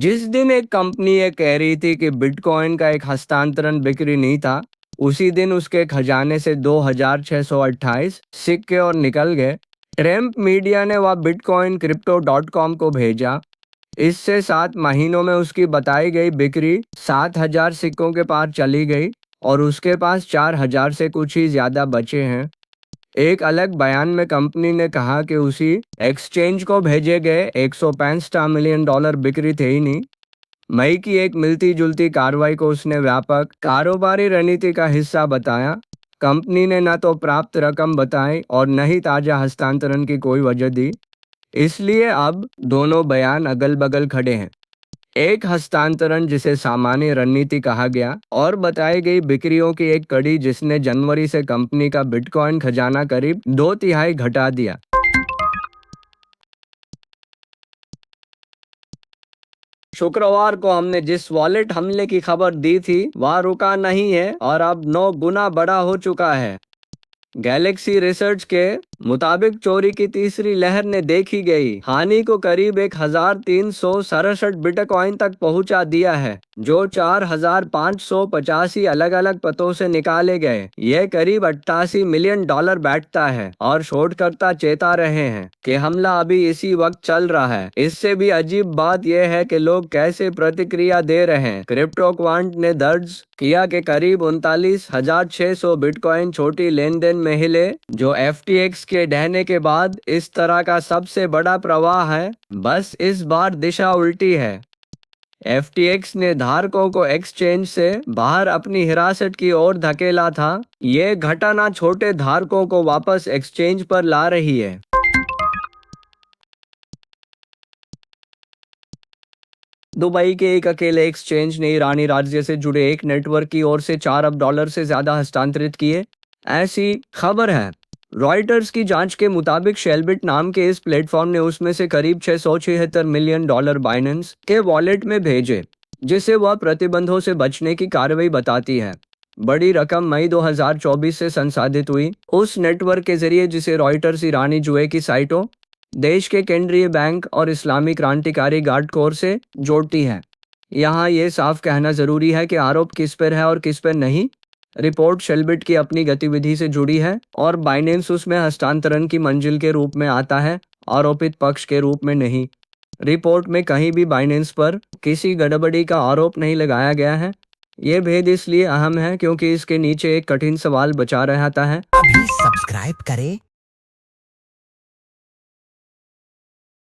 जिस दिन एक कंपनी ये कह रही थी कि बिटकॉइन का एक हस्तांतरण बिक्री नहीं था, उसी दिन उसके खजाने से 2,628 सिक्के और निकल गए। ट्रम्प मीडिया ने वह बिटकॉइन क्रिप्टो डॉट कॉम को भेजा। इससे 7 महीनों में उसकी बताई गई बिक्री 7,000 सिक्कों के पार चली गई और उसके पास 4,000 से कुछ ही ज़्यादा बचे हैं। एक अलग बयान में कंपनी ने कहा कि उसी एक्सचेंज को भेजे गए 165 मिलियन डॉलर बिक्री थे ही नहीं। मई की एक मिलती जुलती कार्रवाई को उसने व्यापक कारोबारी रणनीति का हिस्सा बताया। कंपनी ने न तो प्राप्त रकम बताई और न ही ताज़ा हस्तांतरण की कोई वजह दी। इसलिए अब दोनों बयान अगल बगल खड़े हैं। एक हस्तांतरण जिसे सामान्य रणनीति कहा गया और बताई गई बिक्रियों की एक कड़ी जिसने जनवरी से कंपनी का बिटकॉइन खजाना करीब 2/3 घटा दिया। शुक्रवार को हमने जिस वॉलेट हमले की खबर दी थी वह रुका नहीं है और अब 9 गुना बड़ा हो चुका है। गैलेक्सी रिसर्च के मुताबिक चोरी की तीसरी लहर ने देखी गई हानि को करीब 1,367 बिटकॉइन तक पहुंचा दिया है, जो 4,585 अलग अलग पतों से निकाले गए। यह करीब 88 मिलियन डॉलर बैठता है और शोधकर्ता चेता रहे हैं कि हमला अभी इसी वक्त चल रहा है। इससे भी अजीब बात यह है कि लोग कैसे प्रतिक्रिया दे रहे हैं। क्रिप्टो क्वांट ने दर्ज किया कि करीब 39,600 बिटकॉइन छोटी लेन देन में हिले, जो FTX के ढहने के बाद इस तरह का सबसे बड़ा प्रवाह है। बस इस बार दिशा उल्टी है। FTX ने धारकों को एक्सचेंज से बाहर अपनी हिरासत की ओर धकेला था। ये घटना छोटे धारकों को वापस एक्सचेंज पर ला रही है। दुबई के एक अकेले एक्सचेंज ने ईरानी राज्य से जुड़े एक नेटवर्क की ओर से 4 अरब डॉलर से ज्यादा हस्तांतरित किए, ऐसी खबर है। रॉयटर्स की जांच के मुताबिक शेलबिट नाम के इस प्लेटफॉर्म ने उसमें से करीब 676 मिलियन डॉलर बाइनेंस के वॉलेट में भेजे, जिसे वह प्रतिबंधों से बचने की कार्रवाई बताती है। बड़ी रकम मई 2024 से संसाधित हुई उस नेटवर्क के जरिए जिसे रॉयटर्स ईरानी जुए की साइटों, देश के केंद्रीय बैंक और इस्लामी क्रांतिकारी गार्ड कोर से जोड़ती है। यहाँ ये साफ कहना जरूरी है कि आरोप किस पर है और किस पर नहीं। रिपोर्ट शेलबिट की अपनी गतिविधि से जुड़ी है और बाइनेंस उसमें हस्तांतरण की मंजिल के रूप में आता है, आरोपित पक्ष के रूप में नहीं। रिपोर्ट में कहीं भी बाइनेंस पर किसी गड़बड़ी का आरोप नहीं लगाया गया है। ये भेद इसलिए अहम है क्योंकि इसके नीचे एक कठिन सवाल बचा रहता है। अभी सब्सक्राइब करें